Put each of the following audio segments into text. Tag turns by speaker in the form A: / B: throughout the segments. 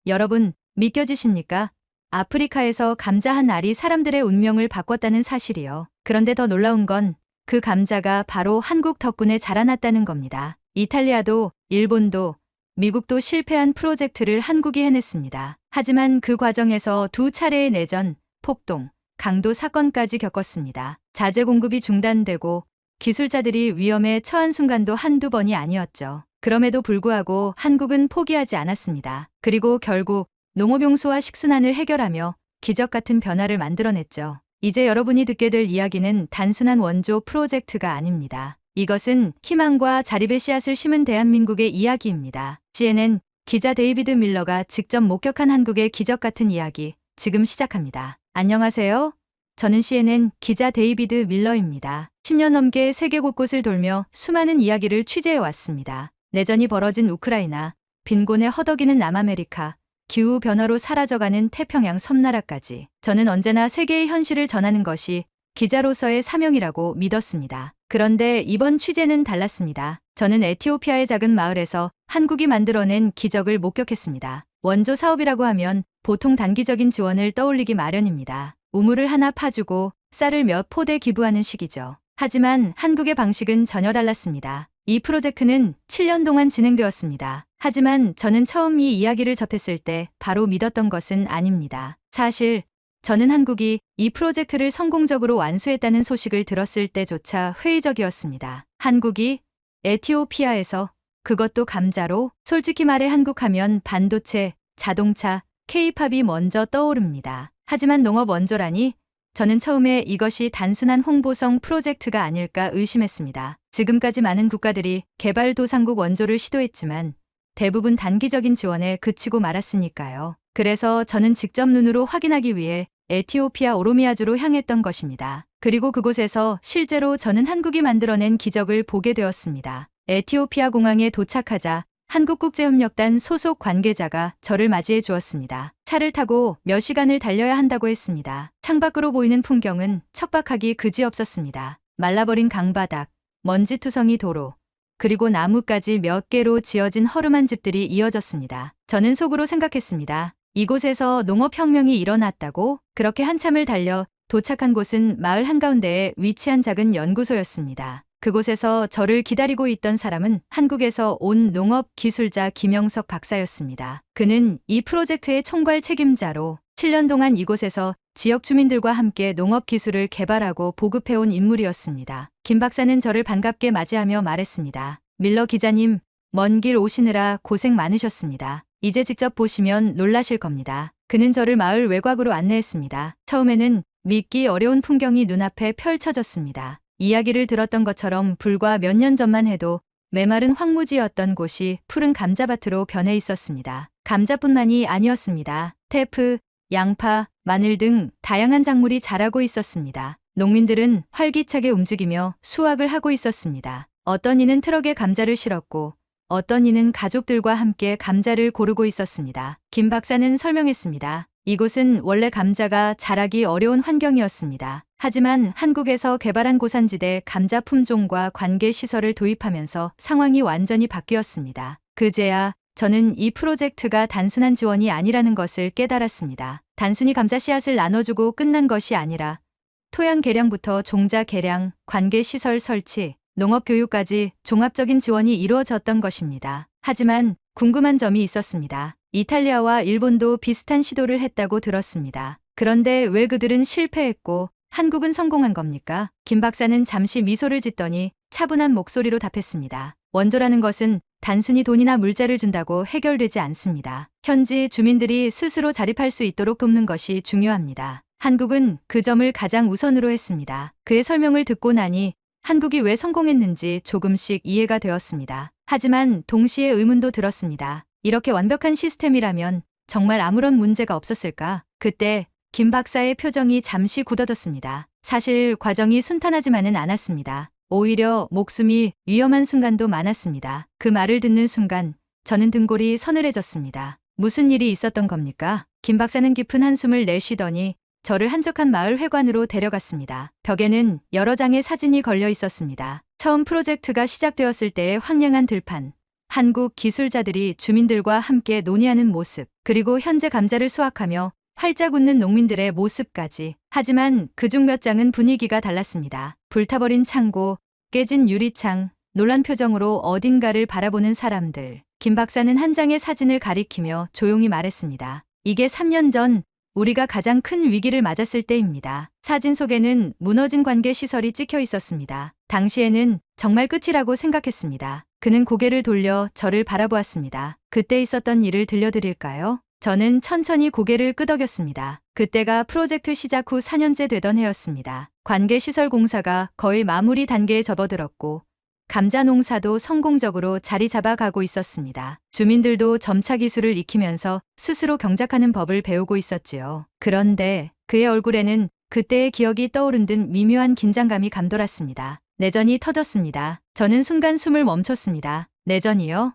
A: 여러분, 믿겨지십니까? 아프리카에서 감자 한 알이 사람들의 운명을 바꿨다는 사실이요. 그런데 더 놀라운 건 그 감자가 바로 한국 덕분에 자라났다는 겁니다. 이탈리아도, 일본도, 미국도 실패한 프로젝트를 한국이 해냈습니다. 하지만 그 과정에서 두 차례의 내전, 폭동, 강도 사건까지 겪었습니다. 자재 공급이 중단되고 기술자들이 위험에 처한 순간도 한두 번이 아니었죠. 그럼에도 불구하고 한국은 포기하지 않았습니다. 그리고 결국 농업용수와 식순환을 해결하며 기적 같은 변화를 만들어냈죠. 이제 여러분이 듣게 될 이야기는 단순한 원조 프로젝트가 아닙니다. 이것은 희망과 자립의 씨앗을 심은 대한민국의 이야기입니다. CNN 기자 데이비드 밀러가 직접 목격한 한국의 기적 같은 이야기, 지금 시작합니다. 안녕하세요. 저는 CNN 기자 데이비드 밀러입니다. 10년 넘게 세계 곳곳을 돌며 수많은 이야기를 취재해 왔습니다. 내전이 벌어진 우크라이나, 빈곤에 허덕이는 남아메리카, 기후변화로 사라져가는 태평양 섬나라까지 저는 언제나 세계의 현실을 전하는 것이 기자로서의 사명이라고 믿었습니다. 그런데 이번 취재는 달랐습니다. 저는 에티오피아의 작은 마을에서 한국이 만들어낸 기적을 목격했습니다. 원조 사업이라고 하면 보통 단기적인 지원을 떠올리기 마련입니다. 우물을 하나 파주고 쌀을 몇 포대 기부하는 식이죠. 하지만 한국의 방식은 전혀 달랐습니다. 이 프로젝트는 7년 동안 진행되었습니다. 하지만 저는 처음 이 이야기를 접했을 때 바로 믿었던 것은 아닙니다. 사실 저는 한국이 이 프로젝트를 성공적으로 완수했다는 소식을 들었을 때조차 회의적이었습니다. 한국이 에티오피아에서, 그것도 감자로? 솔직히 말해 한국하면 반도체, 자동차, K-팝이 먼저 떠오릅니다. 하지만 농업 원조라니? 저는 처음에 이것이 단순한 홍보성 프로젝트가 아닐까 의심했습니다. 지금까지 많은 국가들이 개발도상국 원조를 시도했지만 대부분 단기적인 지원에 그치고 말았으니까요. 그래서 저는 직접 눈으로 확인하기 위해 에티오피아 오로미아주로 향했던 것입니다. 그리고 그곳에서 실제로 저는 한국이 만들어낸 기적을 보게 되었습니다. 에티오피아 공항에 도착하자 한국국제협력단 소속 관계자가 저를 맞이해 주었습니다. 차를 타고 몇 시간을 달려야 한다고 했습니다. 창밖으로 보이는 풍경은 척박하기 그지없었습니다. 말라버린 강바닥, 먼지투성이 도로, 그리고 나무까지 몇 개로 지어진 허름한 집들이 이어졌습니다. 저는 속으로 생각했습니다. 이곳에서 농업혁명이 일어났다고? 그렇게 한참을 달려 도착한 곳은 마을 한가운데에 위치한 작은 연구소였습니다. 그곳에서 저를 기다리고 있던 사람은 한국에서 온 농업기술자 김영석 박사였습니다. 그는 이 프로젝트의 총괄 책임자로 7년 동안 이곳에서 지역 주민들과 함께 농업기술을 개발하고 보급해온 인물이었습니다. 김 박사는 저를 반갑게 맞이하며 말했습니다. 밀러 기자님, 먼 길 오시느라 고생 많으셨습니다. 이제 직접 보시면 놀라실 겁니다. 그는 저를 마을 외곽으로 안내했습니다. 처음에는 믿기 어려운 풍경이 눈앞에 펼쳐졌습니다. 이야기를 들었던 것처럼 불과 몇 년 전만 해도 메마른 황무지였던 곳이 푸른 감자밭으로 변해 있었습니다. 감자뿐만이 아니었습니다. 테프, 양파, 마늘 등 다양한 작물이 자라고 있었습니다. 농민들은 활기차게 움직이며 수확을 하고 있었습니다. 어떤 이는 트럭에 감자를 실었고 어떤 이는 가족들과 함께 감자를 고르고 있었습니다. 김 박사는 설명했습니다. 이곳은 원래 감자가 자라기 어려운 환경이었습니다. 하지만 한국에서 개발한 고산지대 감자 품종과 관계 시설을 도입하면서 상황이 완전히 바뀌었습니다. 그제야 저는 이 프로젝트가 단순한 지원이 아니라는 것을 깨달았습니다. 단순히 감자 씨앗을 나눠주고 끝난 것이 아니라 토양 개량부터 종자 개량, 관계 시설 설치, 농업 교육까지 종합적인 지원이 이루어졌던 것입니다. 하지만 궁금한 점이 있었습니다. 이탈리아와 일본도 비슷한 시도를 했다고 들었습니다. 그런데 왜 그들은 실패했고 한국은 성공한 겁니까? 김 박사는 잠시 미소를 짓더니 차분한 목소리로 답했습니다. 원조라는 것은 단순히 돈이나 물자를 준다고 해결되지 않습니다. 현지 주민들이 스스로 자립할 수 있도록 돕는 것이 중요합니다. 한국은 그 점을 가장 우선으로 했습니다. 그의 설명을 듣고 나니 한국이 왜 성공했는지 조금씩 이해가 되었습니다. 하지만 동시에 의문도 들었습니다. 이렇게 완벽한 시스템이라면 정말 아무런 문제가 없었을까? 그때 김 박사의 표정이 잠시 굳어졌습니다. 사실 과정이 순탄하지만은 않았습니다. 오히려 목숨이 위험한 순간도 많았습니다. 그 말을 듣는 순간 저는 등골이 서늘해졌습니다. 무슨 일이 있었던 겁니까? 김 박사는 깊은 한숨을 내쉬더니 저를 한적한 마을 회관으로 데려갔습니다. 벽에는 여러 장의 사진이 걸려 있었습니다. 처음 프로젝트가 시작되었을 때의 황량한 들판, 한국 기술자들이 주민들과 함께 논의하는 모습, 그리고 현재 감자를 수확하며 활짝 웃는 농민들의 모습까지. 하지만 그중 몇 장은 분위기가 달랐습니다. 불타버린 창고, 깨진 유리창, 놀란 표정으로 어딘가를 바라보는 사람들. 김 박사는 한 장의 사진을 가리키며 조용히 말했습니다. 이게 3년 전 우리가 가장 큰 위기를 맞았을 때입니다. 사진 속에는 무너진 관계 시설이 찍혀 있었습니다. 당시에는 정말 끝이라고 생각했습니다. 그는 고개를 돌려 저를 바라보았습니다. 그때 있었던 일을 들려드릴까요? 저는 천천히 고개를 끄덕였습니다. 그때가 프로젝트 시작 후 4년째 되던 해였습니다. 관계시설 공사가 거의 마무리 단계에 접어들었고 감자 농사도 성공적으로 자리 잡아가고 있었습니다. 주민들도 점차 기술을 익히면서 스스로 경작하는 법을 배우고 있었지요. 그런데 그의 얼굴에는 그때의 기억이 떠오른 듯 미묘한 긴장감이 감돌았습니다. 내전이 터졌습니다. 저는 순간 숨을 멈췄습니다. 내전이요?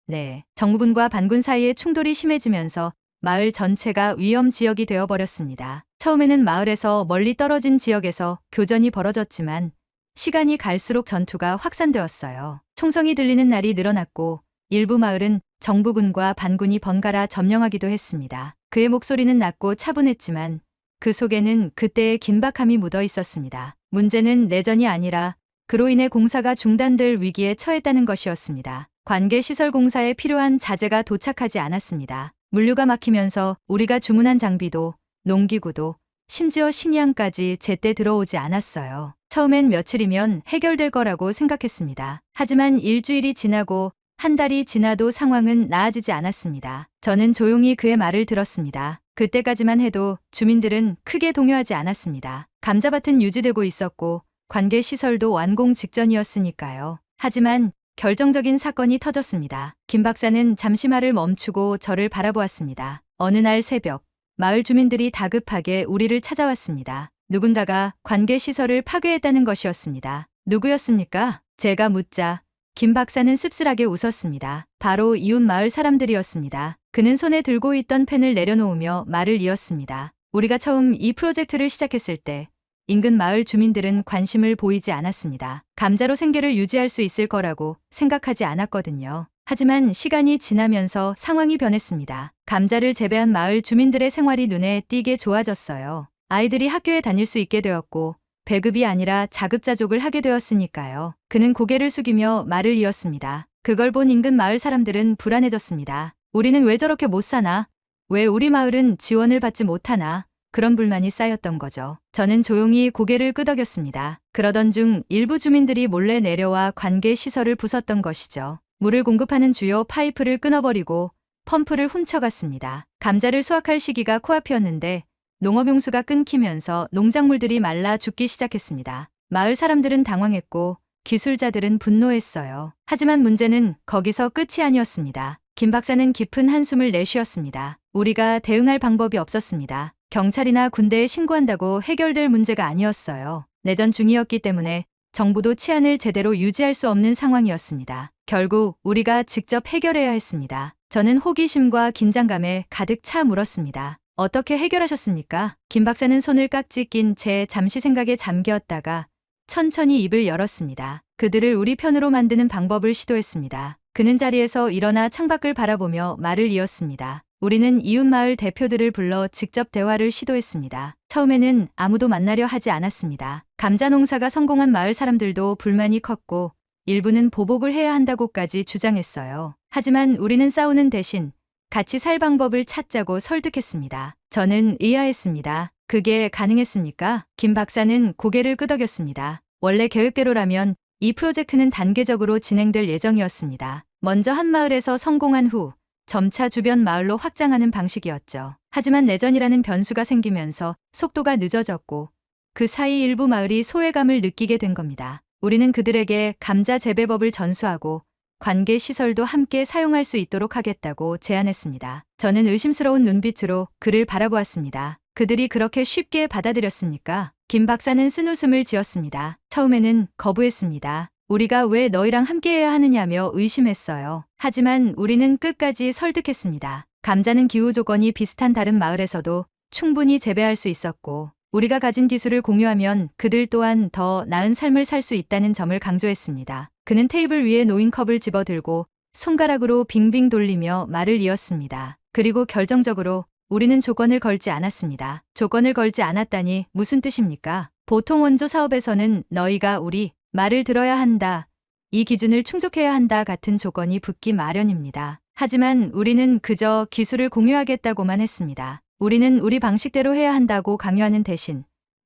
A: 네. 정부군과 반군 사이의 충돌이 심해지면서 마을 전체가 위험 지역이 되어버렸습니다. 처음에는 마을에서 멀리 떨어진 지역에서 교전이 벌어졌지만 시간이 갈수록 전투가 확산되었어요. 총성이 들리는 날이 늘어났고 일부 마을은 정부군과 반군이 번갈아 점령하기도 했습니다. 그의 목소리는 낮고 차분했지만 그 속에는 그때의 긴박함이 묻어 있었습니다. 문제는 내전이 아니라 그로 인해 공사가 중단될 위기에 처했다는 것이었습니다. 관계시설 공사에 필요한 자재가 도착하지 않았습니다. 물류가 막히면서 우리가 주문한 장비도, 농기구도, 심지어 식량까지 제때 들어오지 않았어요. 처음엔 며칠이면 해결될 거라고 생각했습니다. 하지만 일주일이 지나고 한 달이 지나도 상황은 나아지지 않았습니다. 저는 조용히 그의 말을 들었습니다. 그때까지만 해도 주민들은 크게 동요하지 않았습니다. 감자밭은 유지되고 있었고 관계시설도 완공 직전이었으니까요. 하지만 결정적인 사건이 터졌습니다. 김 박사는 잠시 말을 멈추고 저를 바라보았습니다. 어느 날 새벽, 마을 주민들이 다급하게 우리를 찾아왔습니다. 누군가가 관계시설을 파괴했다는 것이었습니다. 누구였습니까? 제가 묻자 김 박사는 씁쓸하게 웃었습니다. 바로 이웃 마을 사람들이었습니다. 그는 손에 들고 있던 펜을 내려놓으며 말을 이었습니다. 우리가 처음 이 프로젝트를 시작했을 때 인근 마을 주민들은 관심을 보이지 않았습니다. 감자로 생계를 유지할 수 있을 거라고 생각하지 않았거든요. 하지만 시간이 지나면서 상황이 변했습니다. 감자를 재배한 마을 주민들의 생활이 눈에 띄게 좋아졌어요. 아이들이 학교에 다닐 수 있게 되었고 배급이 아니라 자급자족을 하게 되었으니까요. 그는 고개를 숙이며 말을 이었습니다. 그걸 본 인근 마을 사람들은 불안해졌습니다. 우리는 왜 저렇게 못 사나? 왜 우리 마을은 지원을 받지 못하나? 그런 불만이 쌓였던 거죠. 저는 조용히 고개를 끄덕였습니다. 그러던 중 일부 주민들이 몰래 내려와 관계 시설을 부쉈던 것이죠. 물을 공급하는 주요 파이프를 끊어버리고 펌프를 훔쳐갔습니다. 감자를 수확할 시기가 코앞이었는데 농업용수가 끊기면서 농작물들이 말라 죽기 시작했습니다. 마을 사람들은 당황했고 기술자들은 분노했어요. 하지만 문제는 거기서 끝이 아니었습니다. 김 박사는 깊은 한숨을 내쉬었습니다. 우리가 대응할 방법이 없었습니다. 경찰이나 군대에 신고한다고 해결될 문제가 아니었어요. 내전 중이었기 때문에 정부도 치안을 제대로 유지할 수 없는 상황이었습니다. 결국 우리가 직접 해결해야 했습니다. 저는 호기심과 긴장감에 가득 차 물었습니다. 어떻게 해결하셨습니까? 김 박사는 손을 깍지 낀 채 잠시 생각에 잠겼다가 천천히 입을 열었습니다. 그들을 우리 편으로 만드는 방법을 시도했습니다. 그는 자리에서 일어나 창밖을 바라보며 말을 이었습니다. 우리는 이웃마을 대표들을 불러 직접 대화를 시도했습니다. 처음에는 아무도 만나려 하지 않았습니다. 감자 농사가 성공한 마을 사람들도 불만이 컸고 일부는 보복을 해야 한다고까지 주장했어요. 하지만 우리는 싸우는 대신 같이 살 방법을 찾자고 설득했습니다. 저는 의아했습니다. 그게 가능했습니까? 김 박사는 고개를 끄덕였습니다. 원래 계획대로라면 이 프로젝트는 단계적으로 진행될 예정이었습니다. 먼저 한 마을에서 성공한 후 점차 주변 마을로 확장하는 방식이었죠. 하지만 내전이라는 변수가 생기면서 속도가 늦어졌고 그 사이 일부 마을이 소외감을 느끼게 된 겁니다. 우리는 그들에게 감자 재배법을 전수하고 관계 시설도 함께 사용할 수 있도록 하겠다고 제안했습니다. 저는 의심스러운 눈빛으로 그를 바라보았습니다. 그들이 그렇게 쉽게 받아들였습니까? 김 박사는 쓴웃음을 지었습니다. 처음에는 거부했습니다. 우리가 왜 너희랑 함께해야 하느냐며 의심했어요. 하지만 우리는 끝까지 설득했습니다. 감자는 기후 조건이 비슷한 다른 마을에서도 충분히 재배할 수 있었고 우리가 가진 기술을 공유하면 그들 또한 더 나은 삶을 살 수 있다는 점을 강조했습니다. 그는 테이블 위에 놓인 컵을 집어들고 손가락으로 빙빙 돌리며 말을 이었습니다. 그리고 결정적으로 우리는 조건을 걸지 않았습니다. 조건을 걸지 않았다니 무슨 뜻입니까? 보통 원조 사업에서는 너희가 우리 말을 들어야 한다, 이 기준을 충족해야 한다 같은 조건이 붙기 마련입니다. 하지만 우리는 그저 기술을 공유하겠다고만 했습니다. 우리는 우리 방식대로 해야 한다고 강요하는 대신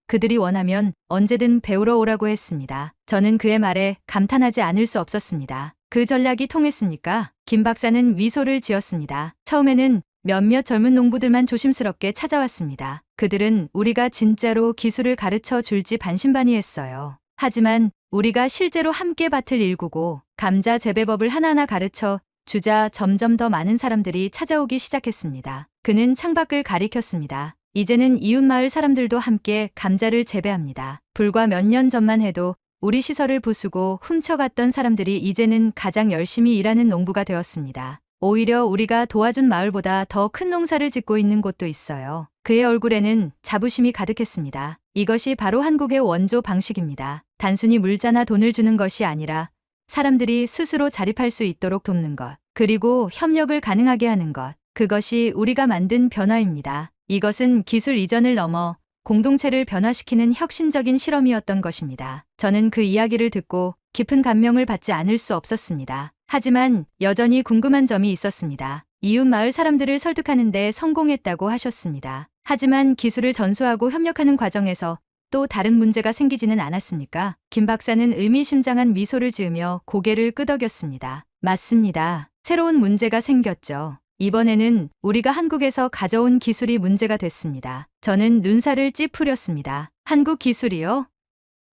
A: 그들이 원하면 언제든 배우러 오라고 했습니다. 저는 그의 말에 감탄하지 않을 수 없었습니다. 그 전략이 통했습니까? 김 박사는 미소를 지었습니다. 처음에는 몇몇 젊은 농부들만 조심스럽게 찾아왔습니다. 그들은 우리가 진짜로 기술을 가르쳐 줄지 반신반의했어요. 하지만 우리가 실제로 함께 밭을 일구고 감자 재배법을 하나하나 가르쳐 주자 점점 더 많은 사람들이 찾아오기 시작했습니다. 그는 창밖을 가리켰습니다. 이제는 이웃마을 사람들도 함께 감자를 재배합니다. 불과 몇 년 전만 해도 우리 시설을 부수고 훔쳐갔던 사람들이 이제는 가장 열심히 일하는 농부가 되었습니다. 오히려 우리가 도와준 마을보다 더 큰 농사를 짓고 있는 곳도 있어요. 그의 얼굴에는 자부심이 가득했습니다. 이것이 바로 한국의 원조 방식입니다. 단순히 물자나 돈을 주는 것이 아니라 사람들이 스스로 자립할 수 있도록 돕는 것, 그리고 협력을 가능하게 하는 것, 그것이 우리가 만든 변화입니다. 이것은 기술 이전을 넘어 공동체를 변화시키는 혁신적인 실험이었던 것입니다. 저는 그 이야기를 듣고 깊은 감명을 받지 않을 수 없었습니다. 하지만 여전히 궁금한 점이 있었습니다. 이웃 마을 사람들을 설득하는 데 성공했다고 하셨습니다. 하지만 기술을 전수하고 협력하는 과정에서 또 다른 문제가 생기지는 않았습니까? 김 박사는 의미심장한 미소를 지으며 고개를 끄덕였습니다. 맞습니다. 새로운 문제가 생겼죠. 이번에는 우리가 한국에서 가져온 기술이 문제가 됐습니다. 저는 눈살을 찌푸렸습니다. 한국 기술이요?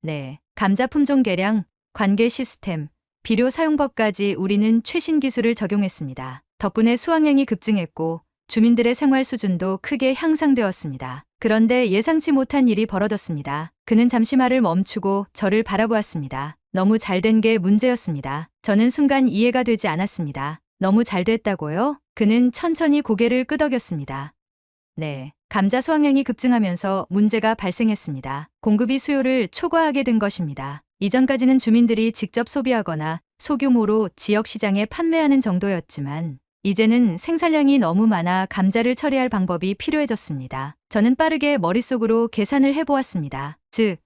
A: 네. 감자 품종 개량, 관계 시스템, 비료 사용법까지 우리는 최신 기술을 적용했습니다. 덕분에 수확량이 급증했고 주민들의 생활 수준도 크게 향상되었습니다. 그런데 예상치 못한 일이 벌어졌습니다. 그는 잠시 말을 멈추고 저를 바라보았습니다. 너무 잘된 게 문제였습니다. 저는 순간 이해가 되지 않았습니다. 너무 잘 됐다고요? 그는 천천히 고개를 끄덕였습니다. 네. 감자 수확량이 급증하면서 문제가 발생했습니다. 공급이 수요를 초과하게 된 것입니다. 이전까지는 주민들이 직접 소비하거나 소규모로 지역 시장에 판매하는 정도였지만 이제는 생산량이 너무 많아 감자를 처리할 방법이 필요해졌습니다. 저는 빠르게 머릿속으로 계산을 해보았습니다. 즉,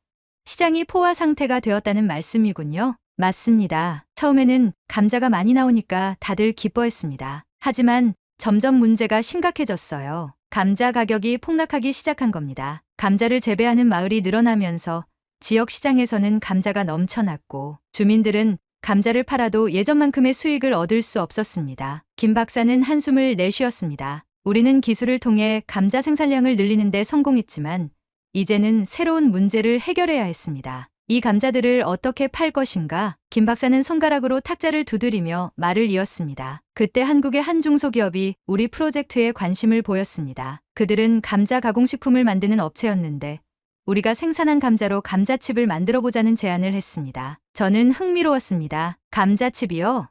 A: 시장이 포화 상태가 되었다는 말씀이군요. 맞습니다. 처음에는 감자가 많이 나오니까 다들 기뻐했습니다. 하지만 점점 문제가 심각해졌어요. 감자 가격이 폭락하기 시작한 겁니다. 감자를 재배하는 마을이 늘어나면서 지역 시장에서는 감자가 넘쳐났고 주민들은 감자를 팔아도 예전만큼의 수익을 얻을 수 없었습니다. 김 박사는 한숨을 내쉬었습니다. 우리는 기술을 통해 감자 생산량을 늘리는 데 성공했지만 이제는 새로운 문제를 해결해야 했습니다. 이 감자들을 어떻게 팔 것인가? 김 박사는 손가락으로 탁자를 두드리며 말을 이었습니다. 그때 한국의 한 중소기업이 우리 프로젝트에 관심을 보였습니다. 그들은 감자 가공식품을 만드는 업체였는데 우리가 생산한 감자로 감자칩을 만들어 보자는 제안을 했습니다. 저는 흥미로웠습니다. 감자칩이요?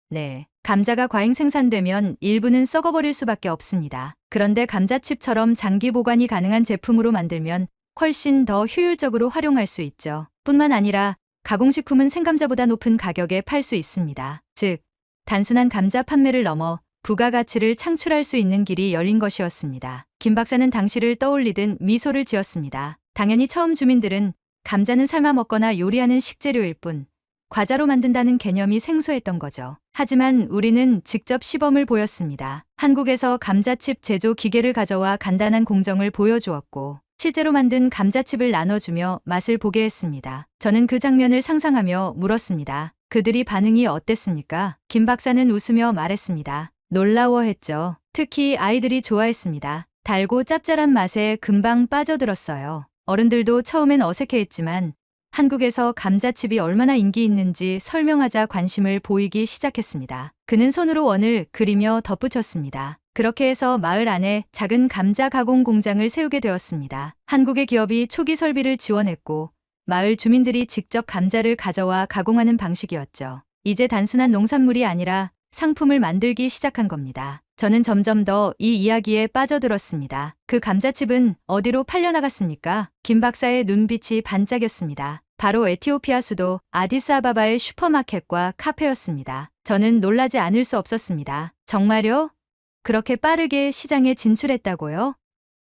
A: 네. 감자가 과잉 생산되면 일부는 썩어버릴 수밖에 없습니다. 그런데 감자칩처럼 장기 보관이 가능한 제품으로 만들면 훨씬 더 효율적으로 활용할 수 있죠. 뿐만 아니라 가공식품은 생감자보다 높은 가격에 팔 수 있습니다. 즉, 단순한 감자 판매를 넘어 부가가치를 창출할 수 있는 길이 열린 것이었습니다. 김 박사는 당시를 떠올리듯 미소를 지었습니다. 당연히 처음 주민들은 감자는 삶아 먹거나 요리하는 식재료일 뿐 과자로 만든다는 개념이 생소했던 거죠. 하지만 우리는 직접 시범을 보였습니다. 한국에서 감자칩 제조 기계를 가져와 간단한 공정을 보여주었고 실제로 만든 감자칩을 나눠주며 맛을 보게 했습니다. 저는 그 장면을 상상하며 물었습니다. 그들이 반응이 어땠습니까? 김 박사는 웃으며 말했습니다. 놀라워했죠. 특히 아이들이 좋아했습니다. 달고 짭짤한 맛에 금방 빠져들었어요. 어른들도 처음엔 어색해했지만 한국에서 감자칩이 얼마나 인기 있는지 설명하자 관심을 보이기 시작했습니다. 그는 손으로 원을 그리며 덧붙였습니다. 그렇게 해서 마을 안에 작은 감자 가공 공장을 세우게 되었습니다. 한국의 기업이 초기 설비를 지원했고 마을 주민들이 직접 감자를 가져와 가공하는 방식이었죠. 이제 단순한 농산물이 아니라 상품을 만들기 시작한 겁니다. 저는 점점 더 이 이야기에 빠져들었습니다. 그 감자칩은 어디로 팔려나갔습니까? 김 박사의 눈빛이 반짝였습니다. 바로 에티오피아 수도 아디스아바바의 슈퍼마켓과 카페였습니다. 저는 놀라지 않을 수 없었습니다. 정말요? 그렇게 빠르게 시장에 진출했다고요?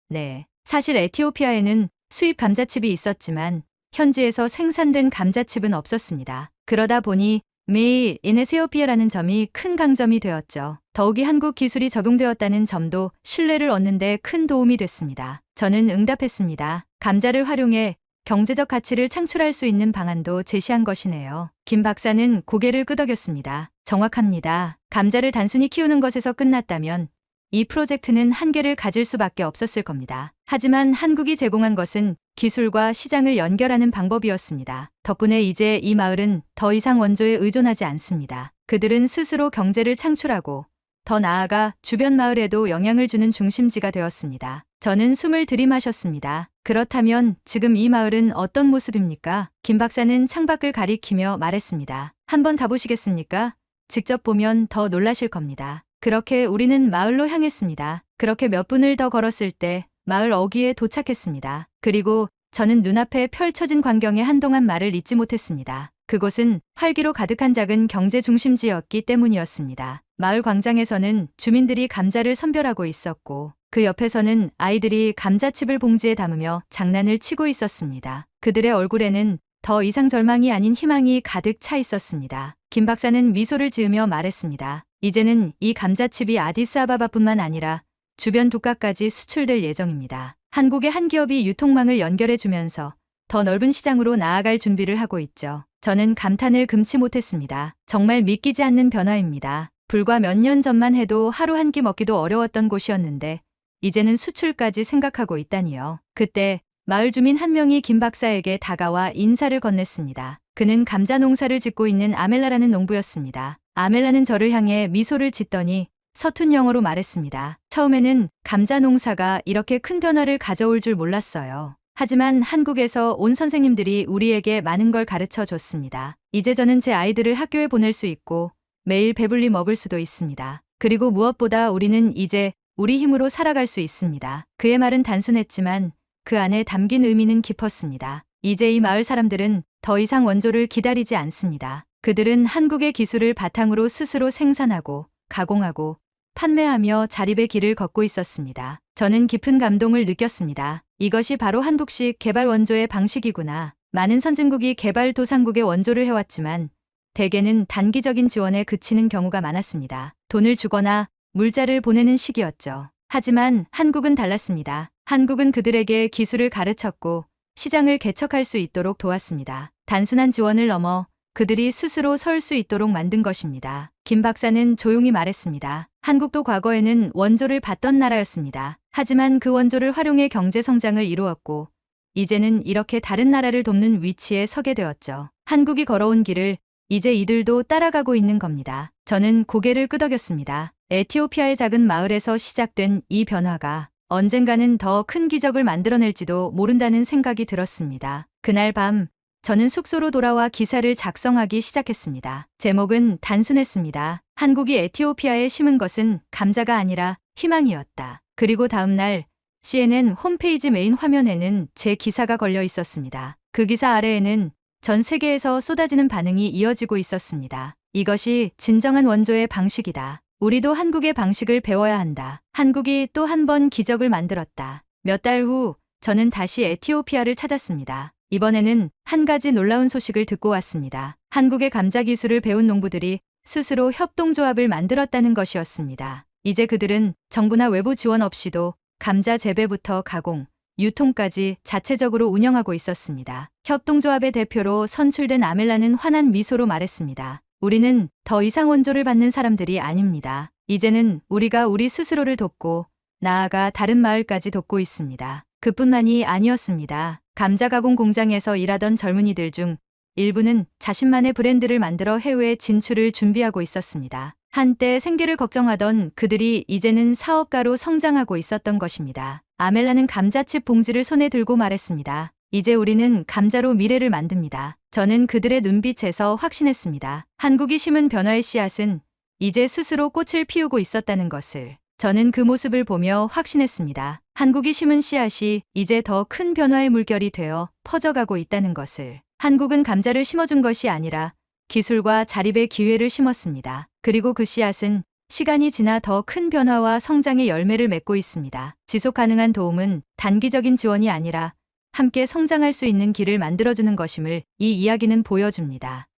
A: 네. 사실 에티오피아에는 수입 감자칩이 있었지만 현지에서 생산된 감자칩은 없었습니다. 그러다 보니 Made in Ethiopia라는 점이 큰 강점이 되었죠. 더욱이 한국 기술이 적용되었다는 점도 신뢰를 얻는 데 큰 도움이 됐습니다. 저는 응답했습니다. 감자를 활용해 경제적 가치를 창출할 수 있는 방안도 제시한 것이네요. 김 박사는 고개를 끄덕였습니다. 정확합니다. 감자를 단순히 키우는 것에서 끝났다면 이 프로젝트는 한계를 가질 수밖에 없었을 겁니다. 하지만 한국이 제공한 것은 기술과 시장을 연결하는 방법이었습니다. 덕분에 이제 이 마을은 더 이상 원조에 의존하지 않습니다. 그들은 스스로 경제를 창출하고 더 나아가 주변 마을에도 영향을 주는 중심지가 되었습니다. 저는 숨을 들이마셨습니다. 그렇다면 지금 이 마을은 어떤 모습입니까? 김 박사는 창밖을 가리키며 말했습니다. 한번 가보시겠습니까? 직접 보면 더 놀라실 겁니다. 그렇게 우리는 마을로 향했습니다. 그렇게 몇 분을 더 걸었을 때 마을 어귀에 도착했습니다. 그리고 저는 눈앞에 펼쳐진 광경에 한동안 말을 잇지 못했습니다. 그곳은 활기로 가득한 작은 경제 중심지였기 때문이었습니다. 마을 광장에서는 주민들이 감자를 선별하고 있었고 그 옆에서는 아이들이 감자칩을 봉지에 담으며 장난을 치고 있었습니다. 그들의 얼굴에는 더 이상 절망이 아닌 희망이 가득 차 있었습니다. 김 박사는 미소를 지으며 말했습니다. 이제는 이 감자칩이 아디스아바바뿐만 아니라 주변 국가까지 수출될 예정입니다. 한국의 한 기업이 유통망을 연결해주면서 더 넓은 시장으로 나아갈 준비를 하고 있죠. 저는 감탄을 금치 못했습니다. 정말 믿기지 않는 변화입니다. 불과 몇 년 전만 해도 하루 한 끼 먹기도 어려웠던 곳이었는데 이제는 수출까지 생각하고 있다니요. 그때 마을 주민 한 명이 김 박사에게 다가와 인사를 건넸습니다. 그는 감자 농사를 짓고 있는 아멜라라는 농부였습니다. 아멜라는 저를 향해 미소를 짓더니 서툰 영어로 말했습니다. 처음에는 감자 농사가 이렇게 큰 변화를 가져올 줄 몰랐어요. 하지만 한국에서 온 선생님들이 우리에게 많은 걸 가르쳐 줬습니다. 이제 저는 제 아이들을 학교에 보낼 수 있고 매일 배불리 먹을 수도 있습니다. 그리고 무엇보다 우리는 이제 우리 힘으로 살아갈 수 있습니다. 그의 말은 단순했지만 그 안에 담긴 의미는 깊었습니다. 이제 이 마을 사람들은 더 이상 원조를 기다리지 않습니다. 그들은 한국의 기술을 바탕으로 스스로 생산하고 가공하고 판매하며 자립의 길을 걷고 있었습니다. 저는 깊은 감동을 느꼈습니다. 이것이 바로 한국식 개발 원조의 방식이구나. 많은 선진국이 개발도상국의 원조를 해왔지만 대개는 단기적인 지원에 그치는 경우가 많았습니다. 돈을 주거나 물자를 보내는 식이었죠. 하지만 한국은 달랐습니다. 한국은 그들에게 기술을 가르쳤고 시장을 개척할 수 있도록 도왔습니다. 단순한 지원을 넘어 그들이 스스로 설 수 있도록 만든 것입니다. 김 박사는 조용히 말했습니다. 한국도 과거에는 원조를 받던 나라였습니다. 하지만 그 원조를 활용해 경제 성장을 이루었고 이제는 이렇게 다른 나라를 돕는 위치에 서게 되었죠. 한국이 걸어온 길을 이제 이들도 따라가고 있는 겁니다. 저는 고개를 끄덕였습니다. 에티오피아의 작은 마을에서 시작된 이 변화가 언젠가는 더 큰 기적을 만들어낼지도 모른다는 생각이 들었습니다. 그날 밤 저는 숙소로 돌아와 기사를 작성하기 시작했습니다. 제목은 단순했습니다. 한국이 에티오피아에 심은 것은 감자가 아니라 희망이었다. 그리고 다음 날 CNN 홈페이지 메인 화면에는 제 기사가 걸려 있었습니다. 그 기사 아래에는 전 세계에서 쏟아지는 반응이 이어지고 있었습니다. 이것이 진정한 원조의 방식이다. 우리도 한국의 방식을 배워야 한다. 한국이 또 한 번 기적을 만들었다. 몇 달 후 저는 다시 에티오피아를 찾았습니다. 이번에는 한 가지 놀라운 소식을 듣고 왔습니다. 한국의 감자 기술을 배운 농부들이 스스로 협동조합을 만들었다는 것이었습니다. 이제 그들은 정부나 외부 지원 없이도 감자 재배부터 가공, 유통까지 자체적으로 운영하고 있었습니다. 협동조합의 대표로 선출된 아멜라는 환한 미소로 말했습니다. 우리는 더 이상 원조를 받는 사람들이 아닙니다. 이제는 우리가 우리 스스로를 돕고 나아가 다른 마을까지 돕고 있습니다. 그뿐만이 아니었습니다. 감자 가공 공장에서 일하던 젊은이들 중 일부는 자신만의 브랜드를 만들어 해외 진출을 준비하고 있었습니다. 한때 생계를 걱정하던 그들이 이제는 사업가로 성장하고 있었던 것입니다. 아멜라는 감자칩 봉지를 손에 들고 말했습니다. 이제 우리는 감자로 미래를 만듭니다. 저는 그들의 눈빛에서 확신했습니다. 한국이 심은 변화의 씨앗은 이제 스스로 꽃을 피우고 있었다는 것을. 저는 그 모습을 보며 확신했습니다. 한국이 심은 씨앗이 이제 더 큰 변화의 물결이 되어 퍼져가고 있다는 것을. 한국은 감자를 심어준 것이 아니라 기술과 자립의 기회를 심었습니다. 그리고 그 씨앗은 시간이 지나 더 큰 변화와 성장의 열매를 맺고 있습니다. 지속 가능한 도움은 단기적인 지원이 아니라 함께 성장할 수 있는 길을 만들어주는 것임을 이 이야기는 보여줍니다.